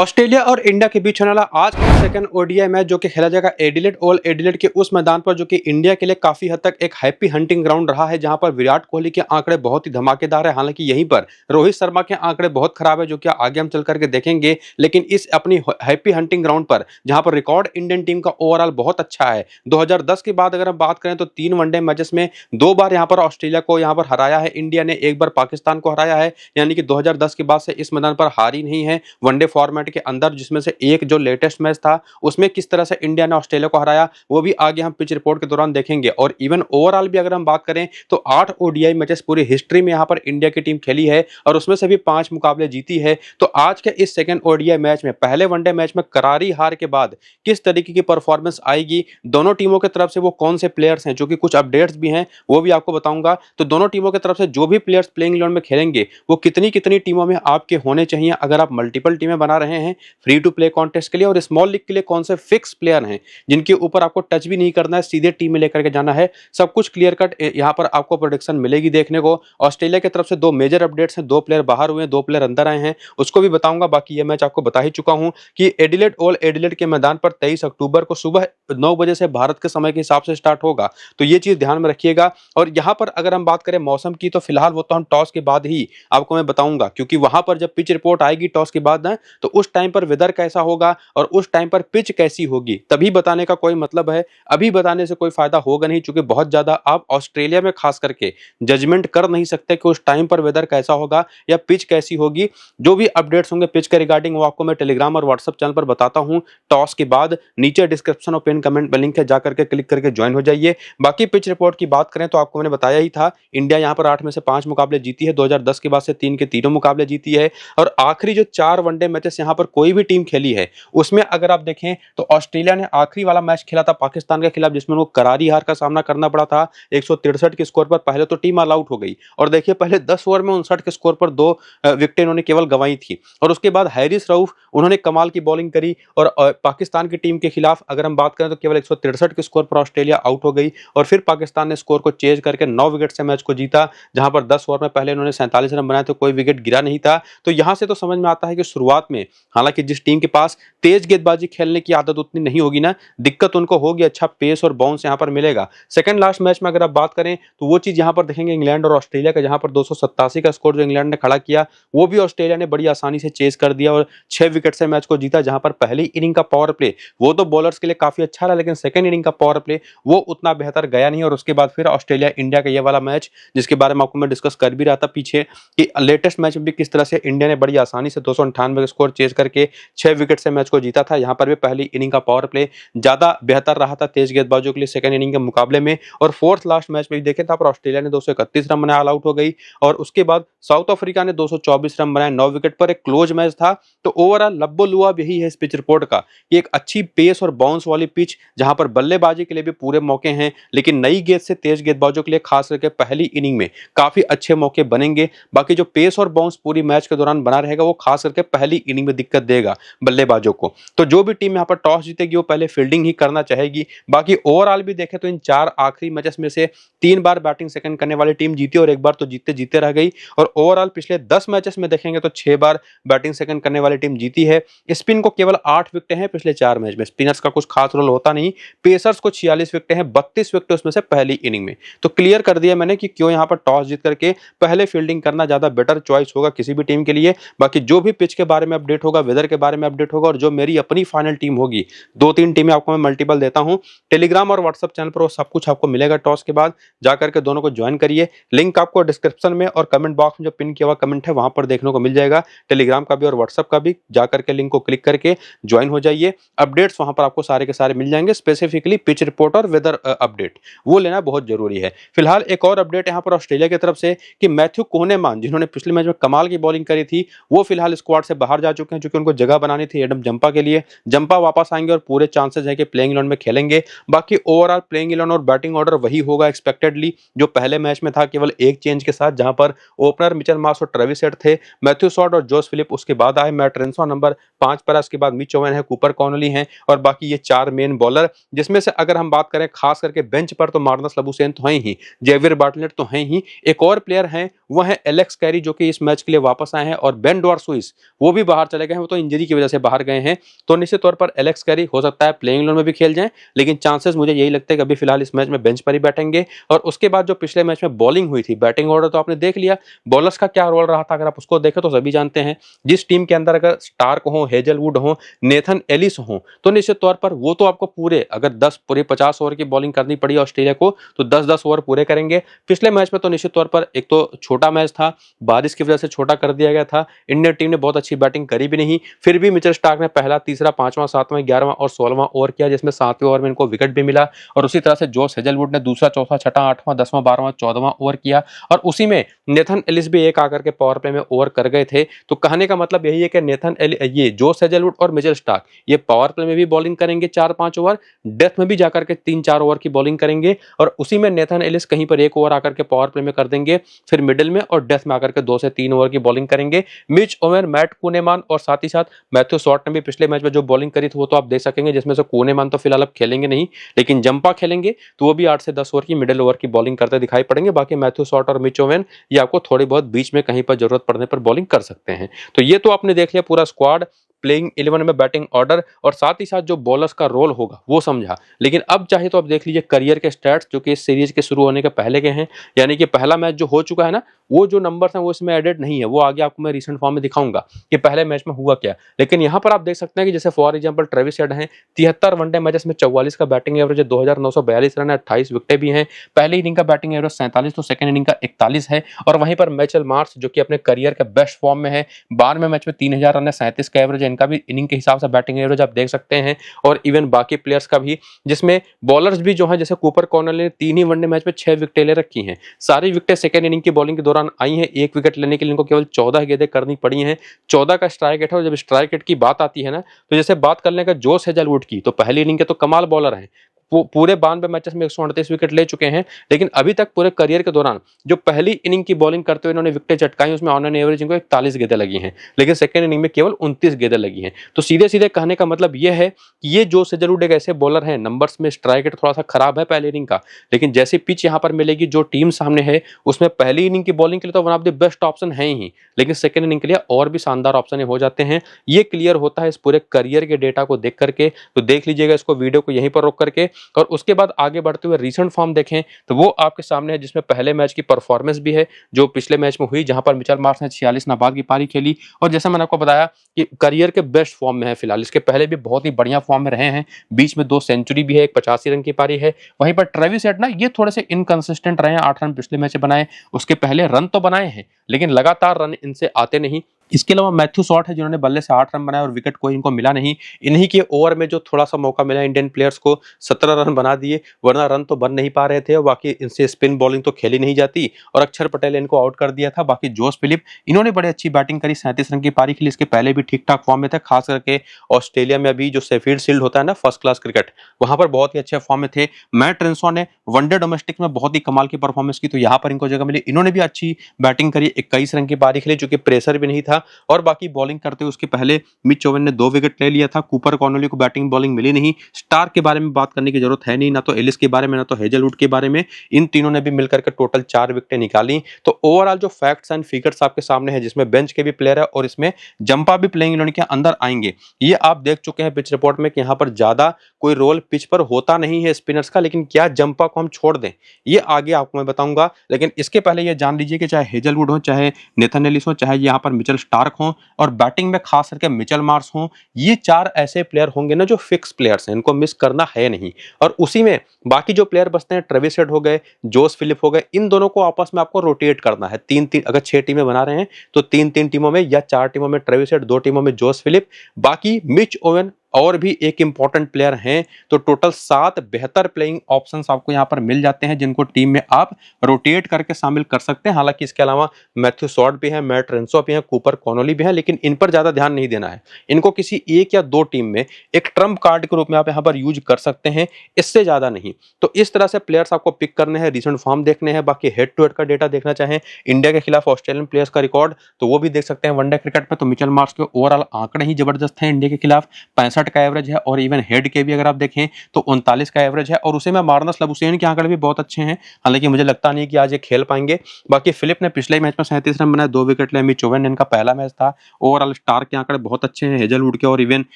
Australia और India के बीच होने वाला आज का सेकंड ओडीआई मैच जो कि खेला जाएगा एडिलेड ओवल एडिलेड के उस मैदान पर, जो कि इंडिया के लिए काफी हद तक एक हैप्पी हंटिंग ग्राउंड रहा है, जहां पर विराट कोहली के आंकड़े बहुत ही धमाकेदार है। हालांकि यहीं पर रोहित शर्मा के आंकड़े बहुत खराब है, जो कि आगे हम चल करके देखेंगे। लेकिन इस अपनी हैप्पी हंटिंग ग्राउंड पर जहां पर रिकॉर्ड इंडियन टीम का ओवरऑल बहुत अच्छा है, 2010 के बाद अगर हम बात करें तो 3 वनडे मैचेस में 2 बार यहां पर ऑस्ट्रेलिया को यहां पर हराया है इंडिया ने, 1 बार पाकिस्तान को हराया है। यानी कि 2010 के बाद से इस मैदान पर हारी नहीं है वनडे फॉर्मेट के अंदर, जिसमें से एक जो लेटेस्ट मैच था उसमें किस तरह से इंडिया ने ऑस्ट्रेलिया को हराया वो भी आगे हम पिच रिपोर्ट के दौरान देखेंगे। और इवन ओवरऑल भी अगर हम बात करें तो 8 ओडीआई मैचेस पूरी हिस्ट्री में यहां पर इंडिया की टीम खेली है और उसमें से भी 5 मुकाबले जीती है। तो आज के इस सेकंड ओडीआई मैच में, पहले वनडे मैच में करारी हार के बाद किस तरीके की परफॉर्मेंस आएगी, दोनों टीमों की तरफ से वो कौन से प्लेयर्स हैं, जो कि कुछ अपडेट्स भी हैं वो भी आपको बताऊंगा। तो दोनों टीमों की तरफ से जो भी प्लेयर्स प्लेइंग इलेवन में खेलेंगे वो कितनी कितनी टीमों में आपके होने चाहिए अगर आप मल्टीपल टीमें बना रहे हैं फ्री टू प्ले कॉन्टेस्ट के लिए, और स्मॉल लीग के लिए कौन से फिक्स प्लेयर हैं जिनके ऊपर आपको टच भी नहीं करना है, सीधे टीम में लेकर के जाना है। सब कुछ क्लियर कट यहां पर आपको प्रोडिक्शन मिलेगी देखने को। ऑस्ट्रेलिया की तरफ से 2 मेजर अपडेट्स हैं, 2 प्लेयर बाहर हुए हैं, 2 प्लेयर अंदर आए हैं, उसको भी बताऊंगा। बाकी ये मैच आपको बता ही चुका हूं कि एडिलेड ओवल एडिलेड के मैदान पर 23 अक्टूबर को सुबह 9 बजे से भारत के समय के हिसाब से स्टार्ट होगा, तो ये चीज ध्यान में रखिएगा। और यहां पर अगर हम बात करें मौसम की, तो फिलहाल वो तो हम टॉस के बाद ही आपको मैं बताऊंगा, क्योंकि वहां पर जब पिच रिपोर्ट आएगी टॉस के बाद ना, तो उस टाइम पर वेदर कैसा होगा और उस टाइम पर पिच कैसी होगी तभी बताने का कोई मतलब है। अभी बताने से कोई फायदा होगा नहीं, क्योंकि बहुत ज्यादा आप ऑस्ट्रेलिया में खास करके जजमेंट कर नहीं सकते कि उस टाइम पर वेदर कैसा होगा या पिच कैसी होगी। जो भी अपडेट्स होंगे पिच के रिगार्डिंग वो आपको मैं टेलीग्राम और व्हाट्सएप चैनल पर बताता हूं टॉस के बाद। नीचे डिस्क्रिप्शन और पिन कमेंट में लिंक है, जाकर के क्लिक करके ज्वाइन हो जाइए। बाकी पिच रिपोर्ट की बात करें तो आपको मैंने बताया ही था, इंडिया यहां पर 8 में से 5 मुकाबले जीती है, 2010 के बाद से 3 के तीनों मुकाबले जीती है। और आखिरी जो 4 वनडे मैचेस यहां पर कोई भी टीम खेली है उसमें अगर आप देखें तो ऑस्ट्रेलिया ने आखिरी वाला मैच खेला था पाकिस्तान के खिलाफ, जिसमें उनको करारी हार का सामना करना पड़ा था 163 के स्कोर पर। पहले तो टीम ऑल आउट हो गई और देखिए पहले 10 ओवर में 59 के स्कोर पर 2 विकेटें इन्होंने केवल गंवाई थी। और उसके बाद हैरिस रऊफ उन्होंने कमाल की बॉलिंग करी और पाकिस्तान की टीम के खिलाफ अगर हम बात करें तो केवल 163 के स्कोर पर ऑस्ट्रेलिया आउट हो गई। और फिर पाकिस्तान ने स्कोर को चेज करके 9 विकेट से मैच को जीता, जहां पर 10 ओवर में पहले इन्होंने 47 रन बनाए तो कोई विकेट गिरा नहीं था। तो यहां से तो समझ में आता है कि शुरुआत में हालांकि जिस टीम के पास तेज गेंदबाजी खेलने की आदत उतनी नहीं होगी ना, दिक्कत उनको होगी, अच्छा पेस और बाउंस यहां पर मिलेगा। सेकंड लास्ट मैच में अगर आप बात करें तो वो चीज यहां पर देखेंगे इंग्लैंड और ऑस्ट्रेलिया का, जहां पर 287 का स्कोर जो इंग्लैंड ने खड़ा किया वो भी ऑस्ट्रेलिया ने बड़ी आसानी से चेस कर दिया और 6 विकेट से मैच को जीता। जहां पर पहली इनिंग का पावर प्ले वो तो बॉलर्स के लिए काफी अच्छा रहा, लेकिन सेकंड इनिंग का पावर प्ले वो उतना बेहतर गया नहीं। और उसके बाद फिर ऑस्ट्रेलिया इंडिया का ये वाला मैच, जिसके बारे में आपको मैं डिस्कस कर भी रहा था पीछे कि लेटेस्ट मैच में भी किस तरह से इंडिया ने बड़ी आसानी से 298 का स्कोर चेस करके 6 विकेट से मैच को जीता था। यहां पर भी पहली इनिंग का पावर प्ले ज्यादा बेहतर रहा था तेज गेंदबाजों के लिए सेकंड इनिंग के मुकाबले में। और फोर्थ लास्ट मैच में भी देखें था पर ऑस्ट्रेलिया ने 231 रन बनाए, ऑल आउट हो गई। और उसके बाद साउथ अफ्रीका ने 224 रन बनाए 9 विकेट पर, एक क्लोज मैच था। तो ओवरऑल लब्बो लुआब यही है इस पिच रिपोर्ट का कि एक अच्छी पेस और बाउंस वाली पिच, जहां पर बल्लेबाजी के लिए भी पूरे मौके हैं, लेकिन नई गेंद से तेज गेंदबाजों के लिए खास करके पहली इनिंग में काफी अच्छे मौके बनेंगे। बाकी जो पेस और बाउंस पूरी मैच के दौरान बना रहेगा वो खास करके पहली इनिंग में दिक्कत देगा बल्लेबाजों को। तो जो भी टीम यहाँ पर टॉस जीतेगी वो पहले फील्डिंग ही करना चाहेगी। बाकी ओवरऑल भी देखें तो इन 4 आखिरी मैचेस में से 3 बार बैटिंग सेकंड करने वाली टीम जीती और 1 बार तो जीते जीते रह गई। और ओवरऑल पिछले 10 मैचेस में देखेंगे तो 6 बार बैटिंग सेकंड करने वाली टीम जीती है। स्पिन को केवल 8 विकेटें हैं पिछले 4 मैच में, स्पिनर्स का कुछ खास रोल होता नहीं। पेसर्स को 46 विकेटें हैं, 32 विकेट उसमें से पहली इनिंग में। तो क्लियर कर दिया मैंने कि क्यों यहाँ पर टॉस जीत करके पहले फील्डिंग करना ज्यादा बेटर चॉइस होगा किसी भी टीम के लिए। बाकी जो भी पिच के बारे में अपडेट होगा, वेदर के बारे में अपडेट होगा और जो मेरी अपनी फाइनल टीम होगी, 2-3 टीमें आपको मैं मल्टीपल देता हूं टेलीग्राम और व्हाट्सएप चैनल पर, वो सब कुछ आपको मिलेगा टॉस के बाद। जाकर के दोनों को ज्वाइन करिए, लिंक आपको डिस्क्रिप्शन में और कमेंट बॉक्स में जो पिन किया हुआ कमेंट है वहां पर देखने को मिल जाएगा, टेलीग्राम का भी और व्हाट्सएप का भी। जाकर के लिंक को क्लिक करके ज्वाइन हो जाइए, अपडेट्स वहां पर आपको सारे के सारे मिल जाएंगे। स्पेसिफिकली पिच रिपोर्ट और वेदर अपडेट वो लेना बहुत जरूरी है। फिलहाल एक और अपडेट यहाँ पर ऑस्ट्रेलिया की तरफ से कि मैथ्यू कोहनेमान, जिन्होंने पिछले मैच में कमाल की बॉलिंग करी थी, वो फिलहाल स्क्वाड से बाहर जा चुके हैं, क्योंकि उनको जगह बनानी थी एडम जंपा के लिए। जंपा वापस आएंगे और पूरे चांसेस है कि प्लेइंग इलेवन में खेलेंगे। बाकी ओवरऑल प्लेइंग इलेवन और बैटिंग ऑर्डर वही होगा एक्सपेक्टेडली जो पहले मैच में था, केवल एक चेंज के साथ, जहां पर ओपनर मिचेल मार्श और ट्रेविस हेड थे, मैथ्यू सॉड और जोस फिलिप उसके बाद आए, मैट रेनसो नंबर 5 पर, उसके बाद मिच ओवेन है, कूपर कॉनली हैं और बाकी ये 4 मेन बॉलर, जिसमें से अगर हम बात करें खास करके बेंच पर तो मार्नस लबुशेन तो हैं ही, जेवियर बार्टलेट तो हैं ही, एक और प्लेयर हैं वो है एलेक्स कैरी जो कि इस मैच के लिए वापस आए हैं, और बेन डॉर्सुइस वो भी बाहर चले गए गए हैं वो तो इंजरी की वजह से बाहर गए हैं। तो निश्चित तौर पर एलेक्स कैरी हो सकता है प्लेइंग 11 में भी खेल जाएं, लेकिन चांसेस मुझे यही लगता है कि अभी फिलहाल इस मैच में बेंच पर ही बैठेंगे। और उसके बाद जो पिछले मैच में बॉलिंग हुई थी, बैटिंग ऑर्डर तो आपने देख लिया, बॉलर्स का क्या रोल रहा था अगर आप उसको देखें तो सभी जानते हैं। जिस टीम के अंदर अगर स्टार्क हो, हेजलवुड हो, नेथन एलिस हो, तो निश्चित तौर पर वो तो आपको पूरे अगर 10 पूरे 50 ओवर की बॉलिंग करनी पड़ी ऑस्ट्रेलिया को तो 10-10 ओवर पूरे करेंगे। पिछले मैच में तो निश्चित तौर पर एक तो छोटा मैच था, बारिश की वजह से छोटा कर दिया गया था, इंडियन टीम ने बहुत अच्छी बैटिंग करी भी नहीं, फिर भी मिचेल स्टार्क ने पहला, तीसरा, पांचवां, सातवां, 11वां और 16वां ओवर किया, जिसमें 7वें ओवर में इनको विकेट भी मिला। और उसी तरह से जोश हेजलवुड ने दूसरा, चौथा, छठा, 8वां, 10वां, 12वां, 14वां ओवर किया और उसी में नेथन एलिस भी एक आकर के पावर प्ले में ओवर कर गए थे। तो कहने का मतलब यही है कि ये जोश हेजलवुड और मिचेल स्टार्क ये पावर प्ले में भी बॉलिंग करेंगे 4-5 ओवर, डेथ में भी जाकर के 3-4 ओवर की बॉलिंग करेंगे और उसी में नेथन एलिस कहीं पर एक ओवर आकर के पावर प्ले में कर देंगे, फिर मिडिल में और डेथ में आकर के 2 से 3 ओवर की बॉलिंग करेंगे। मिच ओवेन, मैट कूनेमान और साथ ही साथ मैथ्यू शॉर्ट ने भी पिछले मैच में जो बॉलिंग करी थी वो तो आप देख सकेंगे, जिसमें से कूनेमान तो फिलहाल अब खेलेंगे नहीं, लेकिन जंपा खेलेंगे तो वो भी 8 से 10 ओवर की मिडिल ओवर की बॉलिंग करते दिखाई पड़ेंगे। बाकी मैथ्यू शॉर्ट और मिच ओवेन ये आपको थोड़ी बहुत बीच में कहीं पर जरूरत पड़ने पर बॉलिंग कर सकते हैं। तो ये तो आपने देख लिया पूरा स्क्वाड, प्लेइंग 11 में बैटिंग ऑर्डर और साथ ही साथ जो बॉलर्स का रोल होगा वो समझा। लेकिन अब चाहे तो आप देख लीजिए करियर के स्टैट्स जो कि इस सीरीज के शुरू होने के पहले के हैं, यानी कि पहला मैच जो हो चुका है ना, वो जो नंबर्स हैं वो इसमें एडेड नहीं है, वो आगे आपको मैं रिसेंट फॉर्म में दिखाऊंगा कि पहले मैच में हुआ क्या। लेकिन यहाँ पर आप देख सकते हैं कि जैसे फॉर एग्जाम्पल ट्रेविस हेड हैं, 73 वनडे मैचेस में 44 का बैटिंग एवरेज है, 2942 रन है, 28 विकेटें भी हैं, पहली इनिंग का बैटिंग एवरेज 47 तो सेकंड इनिंग का 41 है। और वहीं पर मिचेल मार्श जो कि अपने करियर के बेस्ट फॉर्म में है, 12वें मैच में 3000 रन है, 37 का एवरेज है, इनका भी इनिंग के हिसाब से बैटिंग एवरेज आप देख सकते हैं। और इवन बाकी प्लेयर्स का भी, जिसमें बॉलर्स भी जो है जैसे कूपर कॉर्नल ने 3 ही वनडे मैच में 6 विकेटें ले रखी हैं, सारी विकेटें सेकंड इनिंग की बॉलिंग के दौरान आई हैं। एक विकेट लेने के लिए इनको केवल 14 गेंदें करनी पड़ी हैं, 14 का स्ट्राइक रेट है। और जब स्ट्राइक रेट की बात आती है ना, तो जैसे बात कर लें का जोश हेजलवुड की, तो पहली इनिंग के तो कमाल बॉलर हैं, वो पूरे 92 मैचेस में 138 विकेट ले चुके हैं, लेकिन अभी तक पूरे करियर के दौरान जो पहली इनिंग की बॉलिंग करते हुए इन्होंने विकेटें चटकाई उसमें ऑन एन एवरेज इनको 41 गेंदें लगी हैं, लेकिन सेकंड इनिंग में केवल 29 गेंदें लगी हैं। तो सीधे सीधे कहने का मतलब यह है कि ये जो हेजलवुड एक ऐसे बॉलर हैं, नंबर्स में स्ट्राइक रेट थोड़ा सा खराब है पहली इनिंग का, लेकिन जैसी पिच यहाँ पर मिलेगी, जो टीम सामने है, उसमें पहली इनिंग की बॉलिंग के लिए तो one of the best option है ही, लेकिन सेकंड इनिंग के लिए और भी शानदार ऑप्शन हो जाते हैं। ये क्लियर होता है इस पूरे करियर के डेटा को देख करके। तो देख लीजिएगा इसको, वीडियो को यहीं पर रोक करके, और उसके बाद आगे बढ़ते हुए रीसेंट फॉर्म देखें तो वो आपके सामने है, जिसमें पहले मैच की परफॉर्मेंस भी है जो पिछले मैच में हुई, जहां पर मिचेल मार्श ने 46 नाबाद की पारी खेली। और जैसा मैंने आपको बताया कि करियर के बेस्ट फॉर्म में है फिलहाल, इसके पहले भी बहुत ही बढ़िया फॉर्म में रहे हैं, बीच में 2 सेंचुरी भी है, एक 85 रन की पारी है। वहीं पर ट्रेविस हेड ना, ये थोड़े से इनकंसिस्टेंट रहे हैं, 8 रन पिछले मैच बनाए, उसके पहले रन तो बनाए हैं लेकिन लगातार रन इनसे आते नहीं। इसके अलावा मैथ्यू शॉर्ट है जिन्होंने बल्ले से 8 रन बनाए और विकेट कोई इनको मिला नहीं। इन्हीं के ओवर में जो थोड़ा सा मौका मिला इंडियन प्लेयर्स को, 17 रन बना दिए, वरना रन तो बन नहीं पा रहे थे। और बाकी इनसे स्पिन बॉलिंग तो खेली नहीं जाती और अक्षर पटेल इनको आउट कर दिया था। बाकी जोश फिलिप, इन्होंने बड़ी अच्छी बैटिंग करी, 37 रन की पारी खेली, इसके पहले भी ठीक ठाक फॉर्म में थे। खास करके ऑस्ट्रेलिया में अभी जो शेफील्ड शील्ड होता है ना, फर्स्ट क्लास क्रिकेट, वहां पर बहुत ही अच्छे फॉर्म में थे। मैट रेंसो ने वनडे डोमेस्टिक में बहुत ही कमाल की परफॉर्मेंस की, तो यहाँ पर इनको जगह मिली। इन्होंने भी अच्छी बैटिंग करी, 21 रन की पारी खेली, चूंकि प्रेशर भी नहीं था। और बाकी बॉलिंग करते हुए उसके पहले मिच ओवेन ने 2 विकेट ले लिया था, कूपर कॉर्नली को बैटिंग बॉलिंग मिली नहीं। स्टार्क के बारे में बात करने की जरूरत है नहीं, ना तो एलिस के बारे में, ना तो हेजलवुड के बारे में, इन तीनों ने भी मिलकर के टोटल 4 विकेटें निकाली। तो ओवरऑल जो फैक्ट्स एंड फिगर्स आपके सामने है, जिसमें बेंच के भी प्लेयर है और इसमें जंपा भी प्लेइंग 11 के अंदर आएंगे, ये आप देख चुके हैं पिच रिपोर्ट में कि यहाँ पर ज्यादा कोई रोल पिच पर होता नहीं है स्पिनर्स का, लेकिन क्या जंपा को हम छोड़ दें ये आगे आपको मैं बताऊंगा। लेकिन इसके पहले ये जान लीजिए कि चाहे हेजलवुड हो, चाहे नेथन एलिस हो, चाहे यहाँ पर मिचेल स्टार्क हो, और बैटिंग में खास करके मिचेल मार्श हो, ये 4 ऐसे प्लेयर होंगे ना जो फिक्स प्लेयर्स हैं, इनको मिस करना है नहीं। और उसी में बाकी जो प्लेयर बचते हैं, ट्रेविस हेड हो गए, जोश फिलिप हो गए, इन दोनों को आपस में आपको रोटेट करना है। 3-3 अगर 6 टीमें बना रहे हैं तो 3-3 टीमों में या 4 टीमों में ट्रेविस हेड, 2 टीमों में जोश फिलिप, बाकी मिच ओवेन और भी एक इंपॉर्टेंट प्लेयर हैं। तो टोटल 7 बेहतर प्लेइंग ऑप्शंस आपको यहां पर मिल जाते हैं, जिनको टीम में आप रोटेट करके शामिल कर सकते हैं। हालांकि इसके अलावा मैथ्यू शॉर्ट भी है, मैट रेंसो भी है, कूपर कॉनोली भी है, लेकिन इन पर ज्यादा ध्यान नहीं देना है। इनको किसी एक या 2 टीम में एक ट्रम्प कार्ड के रूप में आप यहां पर यूज कर सकते हैं, इससे ज्यादा नहीं। तो इस तरह से प्लेयर्स आपको पिक करने हैं, रिसेंट फॉर्म देखने हैं। बाकी हेड टू हेड का डेटा देखना चाहें इंडिया के खिलाफ ऑस्ट्रेलियन प्लेयर्स का रिकॉर्ड, तो वो भी देख सकते हैं वनडे क्रिकेट में। तो मिचेल मार्श के ओवरऑल आंकड़े ही जबरदस्त हैं इंडिया के खिलाफ, 65 59 का एवरेज है और इवन हेड के भी अगर आप देखें तो 39 का एवरेज है और उसे में मार्नस लबुशेन के आंकड़े भी बहुत अच्छे हैं। हालांकि मुझे लगता नहीं कि आज ये खेल पाएंगे। बाकी फिलिप ने पिछले मैच में 37 रन बनाए, 2 विकेट लिए। चौवन इनका पहला मैच था। ओवरऑल स्टार के आंकड़े बहुत अच्छे हैं, हेजलवुड के, और इवन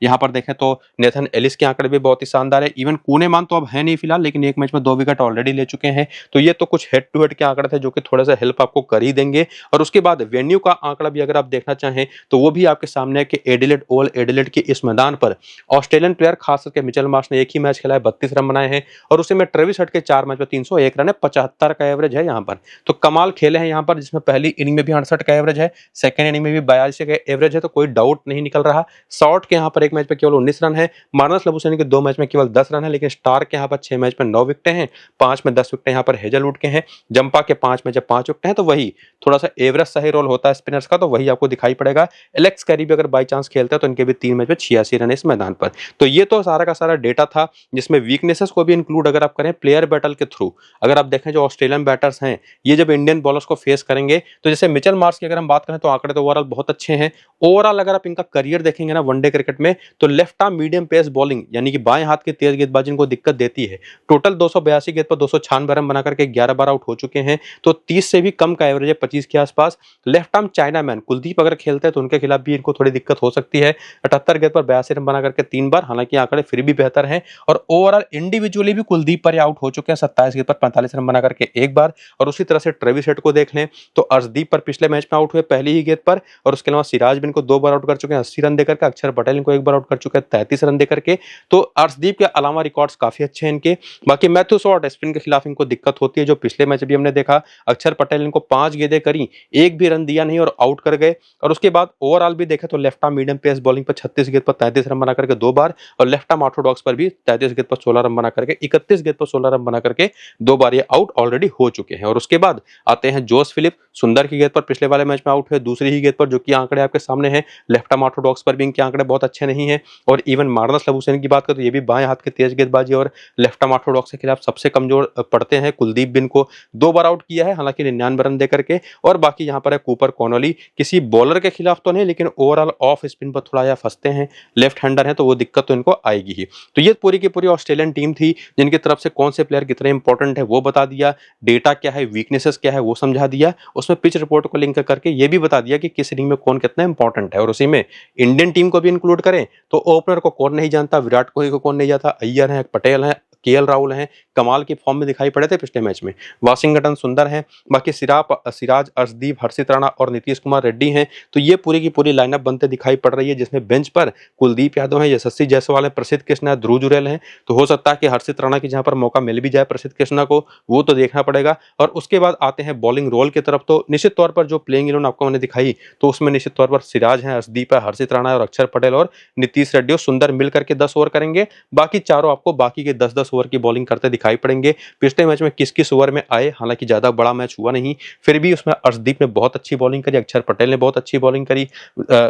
यहाँ पर देखें तो नेथन एलिस के आंकड़े भी बहुत ही शानदार है। इवन कूनेमान तो अब है नहीं फिलहाल, लेकिन एक मैच में 2 विकेट ऑलरेडी ले चुके हैं। तो ये तो कुछ हेड टू हेड के आंकड़े थे जो कि थोड़ा सा हेल्प आपको कर ही देंगे। और उसके बाद वेन्यू का आंकड़ा भी अगर आप देखना चाहें तो वो भी आपके सामने है कि एडिलेड ओवल एडिलेड के इस मैदान पर ऑस्ट्रेलियन प्लेयर खास करके मिचेल मार्श ने एक ही मैच खेला है, 32 रन बनाए हैं और उसे में ट्रेविस हेड के 4 मैच में 301 रन है, 75 का एवरेज है यहाँ पर। तो कमाल खेले हैं यहाँ पर, जिसमें पहली इनिंग में भी 68 का एवरेज है, सेकंड इनिंग में भी 42 का एवरेज है। तो कोई डाउट नहीं निकल रहा। शॉर्ट के यहाँ पर एक मैच में केवल 19 रन है, मार्नस लबुशेन के 2 मैच में केवल 10 रन है, लेकिन स्टार के यहाँ पर 6 मैच में 9 विकेटें हैं, 5 में 10 विकेटें यहाँ पर हेजलवुड के हैं। जंपा के 5 में जब 5 विकेटें हैं तो वही थोड़ा सा एवरेज सही रोल होता है स्पिनर्स का, तो वही आपको दिखाई पड़ेगा। एलेक्स कैरी भी अगर बाई चांस खेलते हैं तो इनके भी 3 मैच में 86 रन है इस मैदान पर। तो ये तो सारा का सारा डेटा था, जिसमें वीकनेसेस को भी इंक्लूड अगर आप करें प्लेयर बैटल के थ्रू। अगर आप देखें जो ऑस्ट्रेलियन बैटर्स हैं ये जब इंडियन बॉलर्स को फेस करेंगे, तो जैसे मिचेल मार्श की अगर हम बात करें तो आंकड़े तो ओवरऑल बहुत अच्छे हैं। ओवरऑल अगर आप इनका करियर देखेंगे ना वनडे क्रिकेट में, तो left arm medium pace bowling यानी कि बाएं हाथ की तेज गेंदबाजी इनको दिक्कत देती है। टोटल 282 गेंद पर 296 रन बनाकर के 11 बार आउट हो चुके हैं, तो 30 से भी कम का एवरेज है, 25 के आसपास। Left arm China man Kuldeep अगर खेलते हैं तो उनके खिलाफ भी इनको थोड़ी दिक्कत हो सकती है। 78 गेंद पर 82 रन बना करके 3 बार, हालांकि आंकड़े फिर भी बेहतर हैं। और ओवरऑल इंडिविजुअली भी कुलदीप पर आउट हो चुके हैं, 27 गेंद पर 45 रन बना करके 1 बार। और उसी तरह से ट्रेविस हेड को देख लें तो अर्शदीप पर पिछले मैच में आउट हुए पहली ही गेंद पर, और उसके अलावा सिराज भी इनको 2 बार आउट कर चुके हैं 80 रन देकर के। अक्षर पटेल इनको 1 बार आउट कर चुके हैं 33 रन देकर के। तो अर्शदीप के अलावा रिकॉर्ड्स काफी अच्छे हैं इनके। बाकी मैथ्यू शॉर्ट स्पिन के खिलाफ इनको दिक्कत होती है, जो पिछले मैच भी हमने देखा। अक्षर पटेल इनको 5 गेंदें करी, एक भी रन दिया नहीं और आउट कर गए। और उसके बाद ओवरऑल भी देखें तो left arm medium pace bowling पर 36 गेंद पर 33 रन बना करके 2 बार, और लेफ्ट आर्म ऑर्थोडॉक्स पर भी 33 गेंद पर 16 रन बना करके 31 गेंद पर 16 रन बना करके 2 बार ये आउट ऑलरेडी हो चुके हैं। और उसके बाद आते हैं जोस फिलिप, सुंदर की गेंद पर पिछले वाले मैच में आउट हुए, दूसरी ही गेंद पर, जो कि आंकड़े आपके सामने हैं। लेफ्ट आर्म ऑर्थोडॉक्स पर भी इनके आंकड़े बहुत अच्छे नहीं है। और इवन मार्नस लबुशेन की बात करें तो ये भी बाएं हाथ की तेज गेंदबाजी और लेफ्ट आर्म ऑर्थोडॉक्स के खिलाफ सबसे कमजोर पड़ते हैं। कुलदीप बिन को 2 बार आउट किया है, हालांकि 99 रन देकर के। और बाकी यहाँ पर है कूपर कॉनोली, किसी बॉलर के खिलाफ तो नहीं, लेकिन ओवरऑल ऑफ स्पिन पर थोड़ा या फंसते हैं, लेफ्ट हैंडर हैं, तो वो दिक्कत तो इनको आएगी ही। तो ये पूरी की पूरी ऑस्ट्रेलियन टीम थी, जिनकी तरफ से कौन से प्लेयर कितने इंपॉर्टेंट है वो बता दिया, डेटा क्या है, वीकनेसेस क्या है वो समझा दिया, उसमें पिच रिपोर्ट को लिंक करके ये भी बता दिया कि किस इनिंग में कौन कितना इंपॉर्टेंट है। और उसी में इंडियन टीम को भी इंक्लूड करें तो ओपनर को कौन नहीं जानता, विराट कोहली को कौन नहीं जानता, अय्यर है, पटेल है, केएल राहुल हैं, कमाल की फॉर्म में दिखाई पड़े थे पिछले मैच में। वाशिंगटन सुंदर हैं, बाकी सिराज, अर्शदीप, हर्षित राणा और नीतीश कुमार रेड्डी हैं। तो ये पूरी की पूरी लाइनअप बनते दिखाई पड़ रही है, जिसमें बेंच पर कुलदीप यादव हैं, यशस्वी जायसवाल है, प्रसिद्ध कृष्णा है, ध्रुव जुरैल हैं। तो हो सकता है कि हर्षित राणा की जहां पर मौका मिल भी जाए प्रसिद्ध कृष्णा को, वो तो देखना पड़ेगा। और उसके बाद आते हैं बॉलिंग रोल की तरफ, तो निश्चित तौर पर जो प्लेइंग इलेवन आपको मैंने दिखाई, तो उसमें निश्चित तौर पर सिराज है, अर्शदीप है, हर्षित राणा और अक्षर पटेल और नीतीश रेड्डी और सुंदर मिल करके 10 ओवर करेंगे। बाकी चारों आपको बाकी के 10-10 ओवर की बॉलिंग करते दिखाई पड़ेंगे। पिछले मैच में किस किस ओवर में आए, हालांकि ज्यादा बड़ा मैच हुआ नहीं, फिर भी उसमें अर्शदीप ने बहुत अच्छी बॉलिंग करी, अक्षर पटेल ने बहुत अच्छी बॉलिंग करी,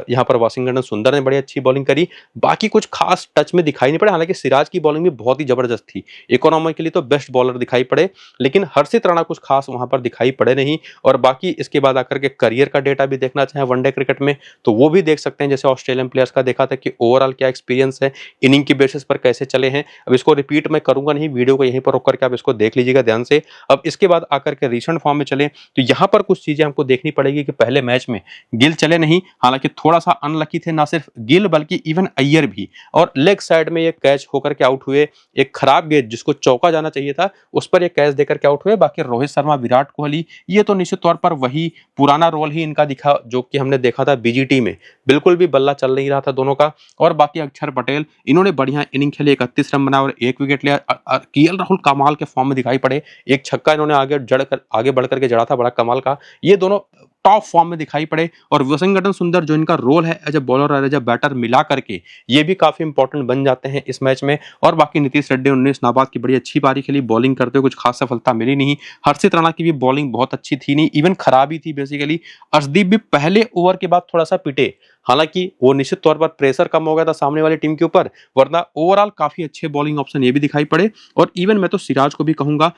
यहाँ पर वाशिंगटन सुंदर ने बड़ी अच्छी बॉलिंग करी। बाकी कुछ खास टच में दिखाई नहीं पड़े, हालांकि सिराज की बॉलिंग भी बहुत ही जबरदस्त थी, इकोनॉमिकली तो बेस्ट बॉलर दिखाई पड़े, लेकिन हर्षित राणा कुछ खास वहां पर दिखाई पड़े नहीं। और बाकी इसके बाद आकर के करियर का डेटा भी देखना चाहे वनडे क्रिकेट में तो वो भी देख सकते हैं, जैसे ऑस्ट्रेलियन प्लेयर्स का देखा था कि ओवरऑल क्या एक्सपीरियंस है, इनिंग की बेसिस पर कैसे चले हैं। अब इसको रिपीट मैं करूंगा नहीं, वीडियो को यहीं पर रोक करके आप इसको देख लीजिएगा ध्यान से। अब इसके बाद आकर के रिसेंट फॉर्म में चले तो यहाँ पर कुछ चीजें हमको देखनी पड़ेगी कि पहले मैच में गिल चले नहीं, हालांकि थोड़ा सा अनलकी थे, ना सिर्फ गिल बल्कि इवन अय्यर भी। और लेग साइड में ये कैच होकर के आउट हुए, एक खराब गेंद जिसको चौका जाना चाहिए था उस पर ये कैच देकर के आउट हुए। बाकी रोहित शर्मा, विराट कोहली, ये तो निश्चित तौर पर वही पुराना रोल ही इनका दिखा जो कि हमने देखा था बीजीटी में, बिल्कुल भी बल्ला चल नहीं रहा था दोनों का। और बाकी अक्षर पटेल, इन्होंने बढ़िया इनिंग खेली, 31 रन बनाए और 1 विकेट लिया। केएल राहुल कमाल के फॉर्म में दिखाई पड़े, एक छक्का इन्होंने आगे बढ़ करके जड़ा था, बड़ा कमाल का। ये दोनों टॉप फॉर्म में दिखाई पड़े। और वाशिंगटन सुंदर जो इनका रोल है एज ए बॉलर और एज ए बैटर मिला करके ये भी काफी इंपॉर्टेंट बन जाते हैं इस मैच में। और बाकी नीतीश रेड्डी 19 नाबाद की बड़ी अच्छी पारी खेली, बॉलिंग करते हुए कुछ खास सफलता मिली नहीं। हर्षित राणा की भी बॉलिंग बहुत अच्छी थी नहीं, इवन खराब ही थी बेसिकली। अर्शदीप भी पहले ओवर के बाद थोड़ा सा पिटे, हालांकि वो निश्चित तौर पर प्रेशर कम हो गया था सामने वाली टीम के ऊपर, वरना ओवरऑल काफी अच्छे बॉलिंग ऑप्शन ये भी दिखाई पड़े। और इवन मैं तो सिराज को भी कहूंगा,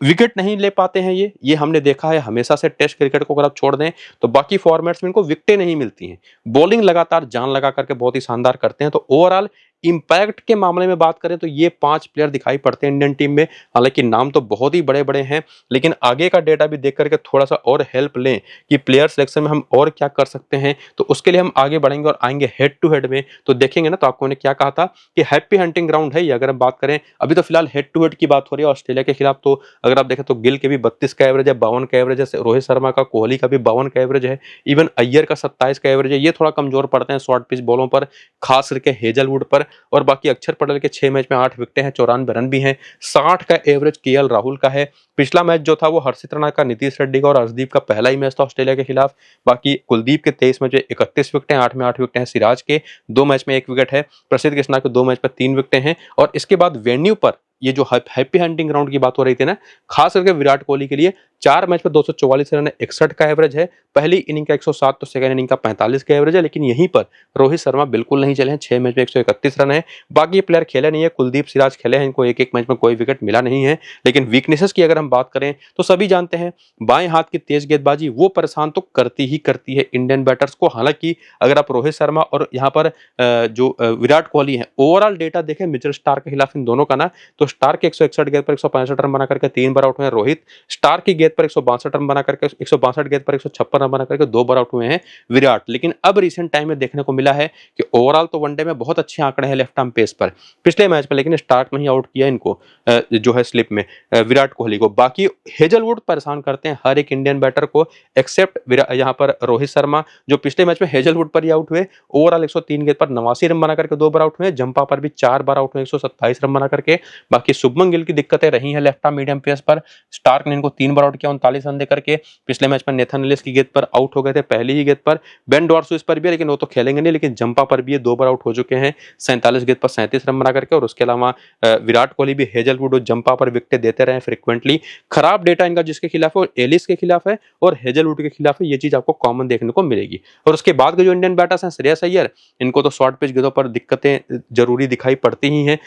विकेट नहीं ले पाते हैं ये हमने देखा है हमेशा से टेस्ट क्रिकेट को अगर आप छोड़ दें तो बाकी फॉर्मेट्स में इनको विकेटें नहीं मिलती हैं। बॉलिंग लगातार जान लगा करके बहुत ही शानदार करते हैं। तो ओवरऑल इंपैक्ट के मामले में बात करें तो ये 5 प्लेयर दिखाई पड़ते हैं इंडियन टीम में। हालांकि नाम तो बहुत ही बड़े-बड़े हैं, लेकिन आगे का डेटा भी देख करके थोड़ा-सा और हेल्प लें कि प्लेयर सिलेक्शन में हम और क्या कर सकते हैं, तो उसके लिए हम आगे बढ़ेंगे और आएँगे हेड टू हेड में। तो देखेंगे ना, तो आपको मैंने क्या कहा था कि हैप्पी हंटिंग ग्राउंड है ये। अगर हम बात करें, अभी तो फिलहाल हेड टू हेड की बात हो रही है ऑस्ट्रेलिया के खिलाफ, तो अगर आप देखें तो गिल के भी 32 का एवरेज है, 52 का एवरेज है, रोहित शर्मा का, कोहली का भी 52 का एवरेज है, इवन अय्यर का 27 का एवरेज है। ये थोड़ा कमजोर पड़ते हैं शॉर्ट पिच बॉलों पर, खास करके हेजलवुड पर। और बाकी अक्षर पटेल के 6 मैच में 8 विकेटें हैं, 94 रन भी हैं, 60 का एवरेज केएल राहुल का है। पिछला मैच जो था वो हर्षित राणा का, नीतीश रेड्डी का और अर्शदीप का पहला ही मैच था ऑस्ट्रेलिया के खिलाफ। बाकी कुलदीप के 23 मैच में 31 विकेटें, 8 में 8 विकेटें हैं। सिराज के 2 मैच में 1 विकेट है। प्रसिद्ध कृष्णा के 2 मैच पर 3 विकेटें हैं। और इसके बाद वेन्यू पर ये जो हैप्पी हंटिंग ग्राउंड की बात हो रही थी ना, खास करके विराट कोहली के लिए 4 मैच में 244 रन है, 61 का एवरेज है। पहली इनिंग का 107 तो सेकंड इनिंग का 45 का एवरेज है। लेकिन यहीं पर रोहित शर्मा बिल्कुल नहीं चले हैं, 6 मैच में 131 रन है। बाकी प्लेयर खेले नहीं है, कुलदीप सिराज खेले हैं, इनको एक-एक मैच में कोई विकेट मिला नहीं है। लेकिन वीकनेसेस की अगर हम बात करें तो सभी जानते हैं, बाएं हाथ की तेज गेंदबाजी वो परेशान तो करती ही करती है इंडियन बैटर्स को। हालांकि अगर आप रोहित शर्मा और यहाँ पर विराट कोहली है, ओवरऑल डेटा देखें मिचेल स्टार्क के खिलाफ इन दोनों का ना, तो स्टार्क के 161 गेंद पर 165 रन बना करके 3 बार आउट हुए हैं। रोहित स्टार्क की गेंद पर 162 रन बना करके 162 गेंद पर 156 रन बना करके 2 बार आउट हुए हैं विराट। लेकिन अब रिसेंट टाइम में देखने को मिला है कि ओवरऑल तो वनडे में बहुत अच्छे आंकड़े हैं लेफ्ट आर्म पेस पर पिछले मैच में, लेकिन स्टार्क नहीं आउट किया इनको जो है स्लिप में विराट कोहली को। बाकी हेजलवुड परेशान करते हैं हर एक इंडियन बैटर को, एक्सेप्ट यहाँ पर रोहित शर्मा जो पिछले मैच में हेजलवुड पर ही आउट हुए। ओवरऑल 103 गेंद पर 89 रन बना करके 2 बार आउट हुए। जंपा पर भी 4 बार आउट हुए, 127 रन बना करके। बाकी शुभमन गिल की दिक्कतें रही हैं लेफ्ट आर्म मीडियम पेस पर। स्टार्क ने इनको 3 बार आउट किया 39 रन देकर के। पिछले मैच में नेथन एलिस की गेंद पर आउट हो गए थे, पहली ही गेंद पर। बेन डॉर्सो इस पर भी है, लेकिन वो तो खेलेंगे नहीं। लेकिन जंपा पर भी ये 2 बार आउट हो चुके हैं 47 गेंद पर 37 रन बना करके। और उसके अलावा विराट कोहली भी हेजलवुड और जंपा पर विकेट देते रहे फ्रिक्वेंटली। खराब डेटा इनका जिसके खिलाफ है वो एलिस के खिलाफ है और हेजलवुड के खिलाफ है। ये चीज आपको कॉमन देखने को मिलेगी। और उसके बाद के जो इंडियन बैटर्स हैं, श्रेयस अय्यर, इनको तो शॉर्ट पिच गेंदों पर दिक्कतें जरूरी दिखाई पड़ती ही हैं।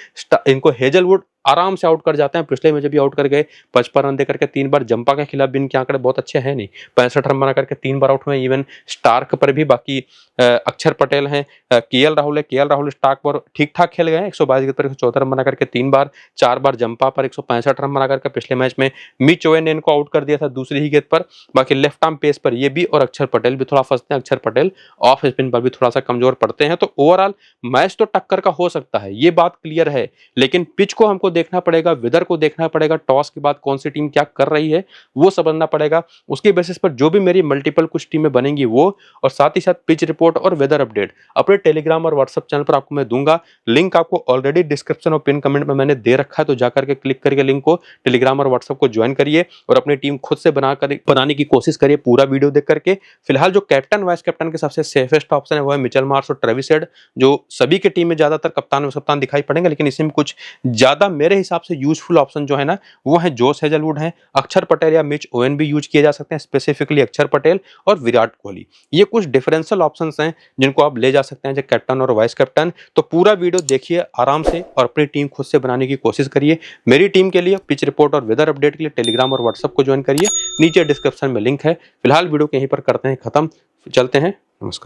इनको हेजलवुड आराम से आउट कर जाते हैं। पिछले मैच भी आउट कर गए 55 रन देकर के 3 बार। जंपा के खिलाफ भी इनके आंकड़े बहुत अच्छे हैं नहीं, 65 रन बना करके 3 बार आउट हुए। इवन स्टार्क पर भी बाकी अक्षर पटेल हैं, केएल राहुल है, केएल राहुल स्टार्क पर ठीक ठाक खेल गए हैं, 122 गेंद पर 114 रन बना करके 3 बार। 4 बार जंपा पर 165 रन बना करके। पिछले मैच में मिच ओवेन ने इनको आउट कर दिया था दूसरी ही गेंद पर। बाकी लेफ्ट आर्म पेस पर ये भी और अक्षर पटेल भी थोड़ा फंसते हैं। अक्षर पटेल ऑफ स्पिन पर भी थोड़ा सा कमजोर पड़ते हैं। तो ओवरऑल मैच तो टक्कर का हो सकता है, ये बात क्लियर है। लेकिन पिच को हमको देखना पड़ेगा, वेदर को देखना पड़ेगा, टॉस के बाद कौन सी टीम क्या कर रही है वो समझना पड़ेगा। उसके बेसिस पर जो भी मेरी मल्टीपल कुछ टीमें बनेंगी वो, और साथ ही साथ पिच रिपोर्ट और वेदर अपडेट अपने टेलीग्राम और व्हाट्सएप चैनल पर आपको मैं दूंगा। लिंक आपको ऑलरेडी डिस्क्रिप्शन और पिन कमेंट में मैंने दे रखा है, तो जाकर के क्लिक करके लिंक को टेलीग्राम और व्हाट्सएप को ज्वाइन करिए और अपनी टीम खुद से बनाने की कोशिश करिए पूरा वीडियो देख करके। फिलहाल जो कैप्टन वाइस कैप्टन के सबसे सेफेस्ट ऑप्शन है वो है मिचेल मार्श और ट्रेविस हेड, जो सभी की टीम में ज्यादातर कप्तान दिखाई पड़ेंगे। लेकिन इसमें कुछ ज्यादा मेरे हिसाब से यूजफुल ऑप्शन जो है ना वो है जोश हेजलवुड है, अक्षर पटेल या मिच ओवेन भी यूज किए जा सकते हैं, स्पेसिफिकली अक्षर पटेल और विराट कोहली। ये कुछ डिफरेंशियल ऑप्शंस हैं जिनको आप ले जा सकते हैं जो कैप्टन और वाइस कैप्टन। तो पूरा वीडियो देखिए आराम से और अपनी टीम खुद से बनाने की कोशिश करिए। मेरी टीम के लिए पिच रिपोर्ट और वेदर अपडेट के लिए टेलीग्राम और व्हाट्सएप को ज्वाइन करिए, नीचे डिस्क्रिप्शन में लिंक है। फिलहाल वीडियो को यहीं पर करते हैं खत्म, चलते हैं, नमस्कार।